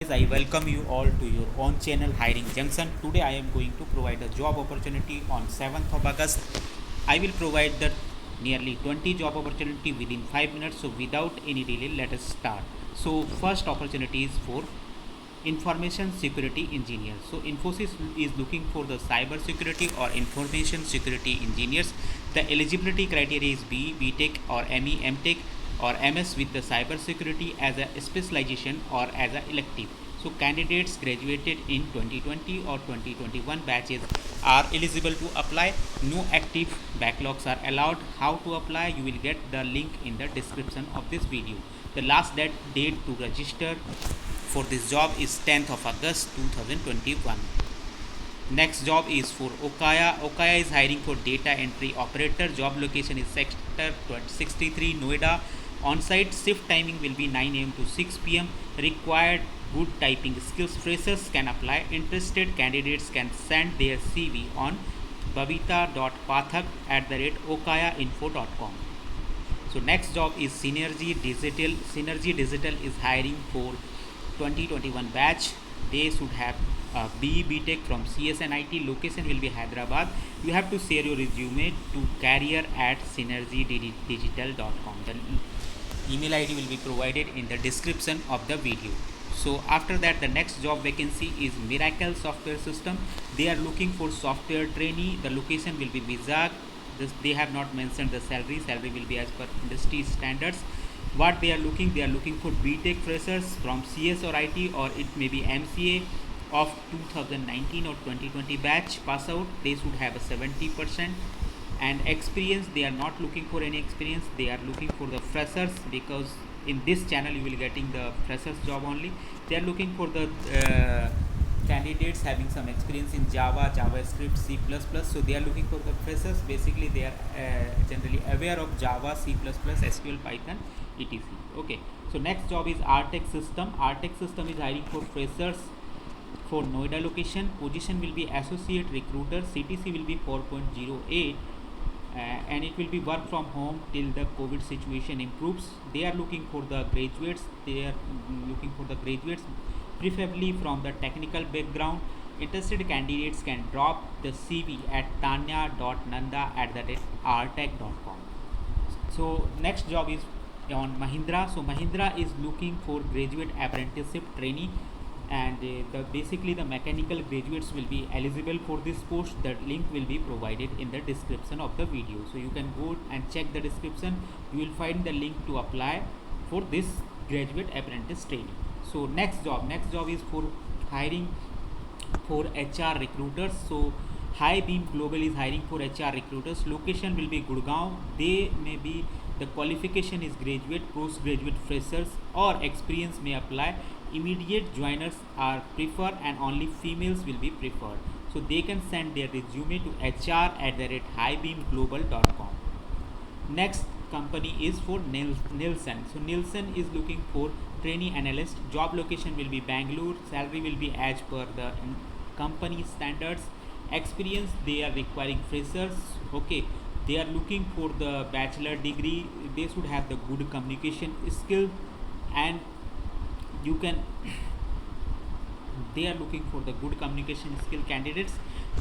I welcome you all to your own channel Hiring Junction. Today I am going to provide a job opportunity on 7th of August. I will provide the nearly 20 job opportunity within 5 minutes. So without any delay, let us start. So first opportunity is for information security engineer. So Infosys is looking for the cyber security or information security engineers. The eligibility criteria is BTech or ME MTech or MS with the cyber security as a specialization or as a elective. So candidates graduated in 2020 or 2021 batches are eligible to apply. No active backlogs are allowed. How to apply? You will get the link in the description of this video. The last date to register for this job is 10th of August 2021. Next job is for Okaya. Okaya is hiring for data entry operator. Job location is sector 63 Noida. On-site shift timing will be 9 a.m. to 6 p.m. Required good typing skills. Freshers can apply. Interested candidates can send their CV on babita.pathak@okayainfo.com. So next job is Synergy Digital. Synergy Digital is hiring for 2021 batch. They should have BTech from CSNIT. Location will be Hyderabad. You have to share your resume to career@synergydigital.com. The email ID will be provided in the description of the video. So after that, the next job vacancy is Miracle Software System. They are looking for software trainee. The location will be Vizag. They have not mentioned the salary. Salary will be as per industry standards. What they are looking for BTech freshers from CS or IT, or it may be MCA of 2019 or 2020 batch pass out. They should have a 70%. And experience, they are not looking for any experience. They are looking for the freshers, because in this channel you will getting the freshers job only. They are looking for the candidates having some experience in Java, JavaScript, C++. So they are looking for the freshers. Basically they are generally aware of Java, C++, SQL, Python, etc. Okay, so next job is Artech System. Artech System is hiring for freshers for Noida location. Position will be associate recruiter. CTC will be 4.08. And it will be work from home till the COVID situation improves. They are looking for the graduates. Preferably from the technical background. Interested candidates can drop the CV at tanya.nanda@artech.com. So next job is on Mahindra. So Mahindra is looking for graduate apprenticeship trainee, and basically the mechanical graduates will be eligible for this post. The link will be provided in the description of the video, so you can go and check the description. You will find the link to apply for this graduate apprentice training. So next job is for hiring for HR recruiters. So High Beam Global is hiring for HR recruiters. Location will be Gurgaon. They may be, the qualification is graduate, postgraduate, freshers, or experience may apply. Immediate joiners are preferred, and only females will be preferred. So they can send their resume to hr@highbeamglobal.com. Next company is for Nielsen. So Nielsen is looking for trainee analyst. Job location will be Bangalore. Salary will be as per the company standards. Experience, they are requiring freshers. Okay, they are looking for the bachelor degree. They should have the good communication skill, and you can they are looking for the good communication skill candidates.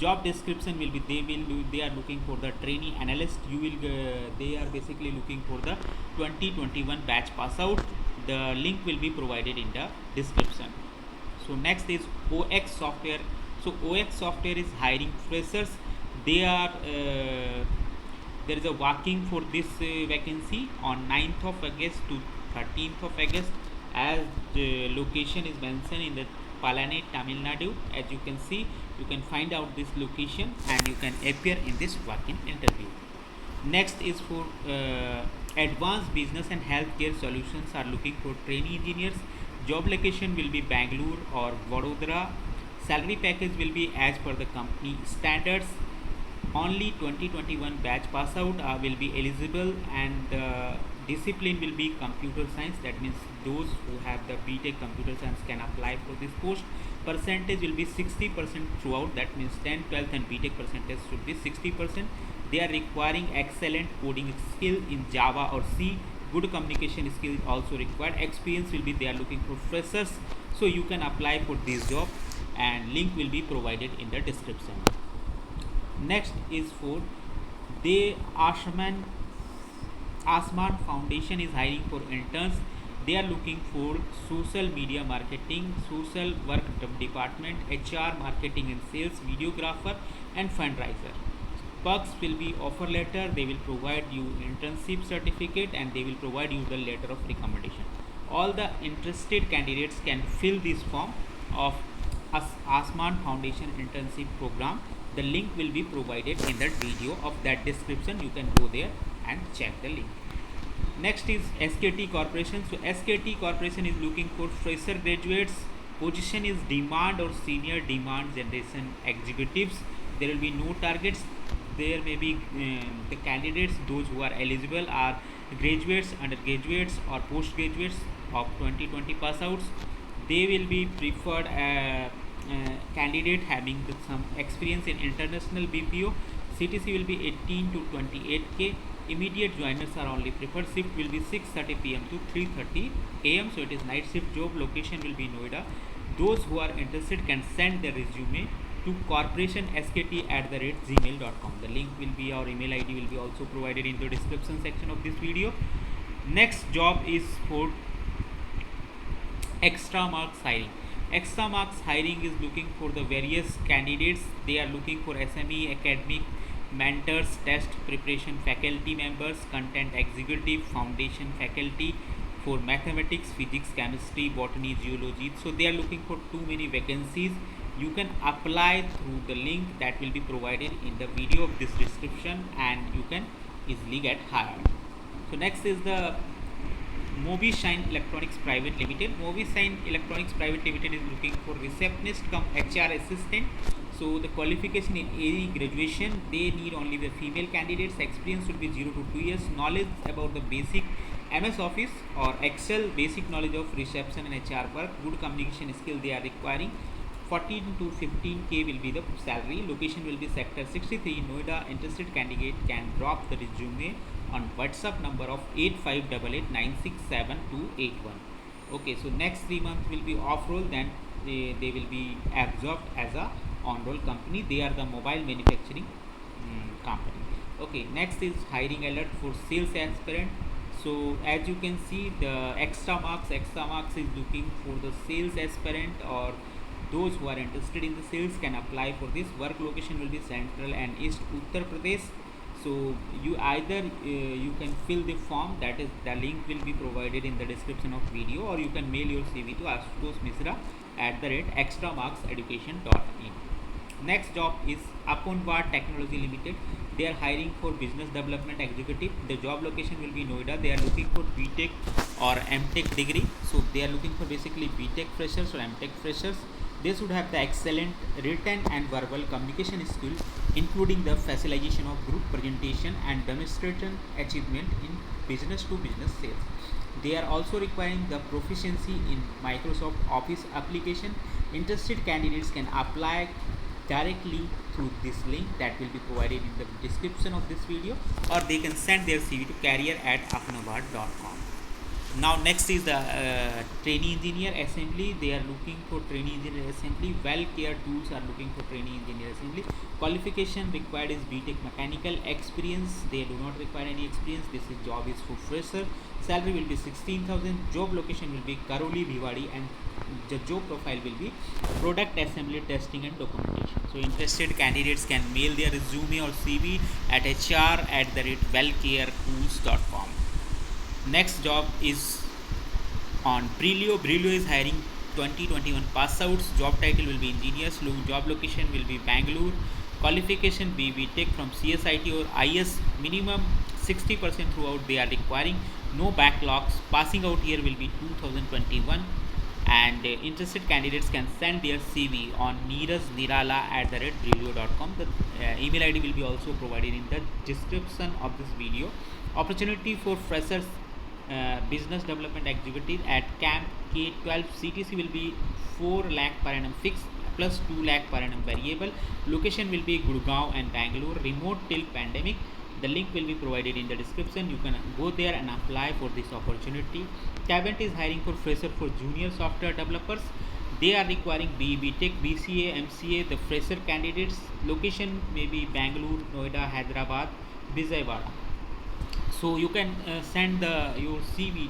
Job description will be, they are looking for the trainee analyst. They are basically looking for the 2021 batch pass out. The link will be provided in the description. So next is OX Software. So OX Software is hiring freshers. They are there is a working for this vacancy on 9th of August to 13th of August, as the location is mentioned in the Palane, Tamil Nadu. As you can see, you can find out this location and you can appear in this working interview. Next is for Advanced Business and Healthcare Solutions are looking for trainee engineers. Job location will be Bangalore or Vadodara. Salary package will be as per the company standards. Only 2021 batch pass out will be eligible, and discipline will be computer science. That means those who have the BTech computer science can apply for this post. Percentage will be 60% throughout. That means 10, 12th and BTech percentage should be 60%. They are requiring excellent coding skill in Java or C. Good communication skill is also required. Experience will be, they are looking for freshers. So you can apply for this job, and link will be provided in the description. Next is for the Asman Foundation is hiring for interns. They are looking for social media marketing, social work department, HR, marketing and sales, videographer, and fundraiser. Perks will be offer letter. They will provide you internship certificate, and they will provide you the letter of recommendation. All the interested candidates can fill this form of Asman Foundation internship program. The link will be provided in the video of that description. You can go there and check the link. Next is SKT Corporation. So SKT Corporation is looking for fresher graduates. Position is demand or senior demand generation executives. There will be no targets. There may be the candidates, those who are eligible are graduates, undergraduates or postgraduates of 2020 pass outs. They will be preferred candidate having some experience in international BPO. CTC will be 18 to 28k. Immediate joiners are only preferred. Shift will be 6:30 p.m. to 3:30 a.m. So it is night shift job. Location will be Noida. Those who are interested can send their resume to corporationskt@gmail.com. The link will be, our email ID will be also provided in the description section of this video. Next job is for Extra Marks hiring. Extra Marks hiring is looking for the various candidates. They are looking for SME, academic, mentors, test preparation faculty members, content executive, foundation faculty for mathematics, physics, chemistry, botany, geology. So they are looking for too many vacancies. You can apply through the link that will be provided in the video of this description, and you can easily get hired. So next is the Movishine Electronics Private Limited. Movishine Electronics Private Limited is looking for receptionist come HR assistant. So the qualification in any graduation, they need only the female candidates. Experience should be 0 to 2 years. Knowledge about the basic MS Office or Excel, basic knowledge of reception and HR work. Good communication skill they are requiring. 14 to 15k will be the salary. Location will be sector 63 Noida. Interested candidate can drop the resume on WhatsApp number of 8588967281. Okay, so next 3 months will be off roll, then they will be absorbed as a on roll company. They are the mobile manufacturing company. Okay, next is hiring alert for sales aspirant. So as you can see, the Extra Marks is looking for the sales aspirant, or those who are interested in the sales can apply for this. Work location will be Central and East Uttar Pradesh. So you either you can fill the form, that is the link will be provided in the description of video, or you can mail your CV to Ashutosh Misra @extramarkseducation.in. Next job is Aponbar Technology Limited. They are hiring for business development executive. The job location will be Noida. They are looking for BTech or MTech degree. So they are looking for basically BTech freshers or MTech freshers. They should have the excellent written and verbal communication skill, including the facilitation of group presentation and demonstration achievement in business to business sales. They are also requiring the proficiency in Microsoft Office application. Interested candidates can apply directly through this link that will be provided in the description of this video, or they can send their CV to career@apnavad.com. Now next is the trainee engineer assembly. They are looking for trainee engineer assembly. Well-care tools are looking for trainee engineer assembly. Qualification required is BTech mechanical. Experience, they do not require any experience. This is job is for fresher. Salary will be 16,000. Job location will be Karoli, Bhiwadi, and the job profile will be product assembly, testing and documentation. So interested candidates can mail their resume or CV at hr@wellcaretools.com. Next job is on Brilio. Brilio is hiring 2021 pass outs. Job title will be engineers. Job location will be Bangalore. Qualification BTech from CSIT or IS. Minimum 60% throughout they are requiring. No backlogs. Passing out year will be 2021. And interested candidates can send their CV on neerajnirala@brilio.com. The email ID will be also provided in the description of this video. Opportunity for freshers business development executive at Camp K12. CTC will be 4 lakh per annum fixed plus 2 lakh per annum variable. Location will be Gurgaon and Bangalore. Remote till pandemic. The link will be provided in the description. You can go there and apply for this opportunity. Cabot is hiring for fresher for junior software developers. They are requiring BE Tech, BCA, MCA, the fresher candidates. Location may be Bangalore, Noida, Hyderabad, Vijayawada. So you can send your CV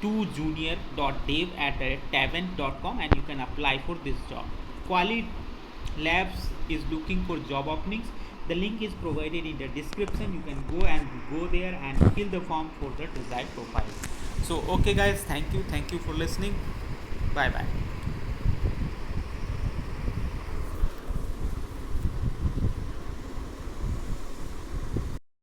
to junior.dave@tavern.com and you can apply for this job. Quali Labs is looking for job openings. The link is provided in the description. You can go there and fill the form for the desired profile. So okay guys, thank you for listening. Bye bye.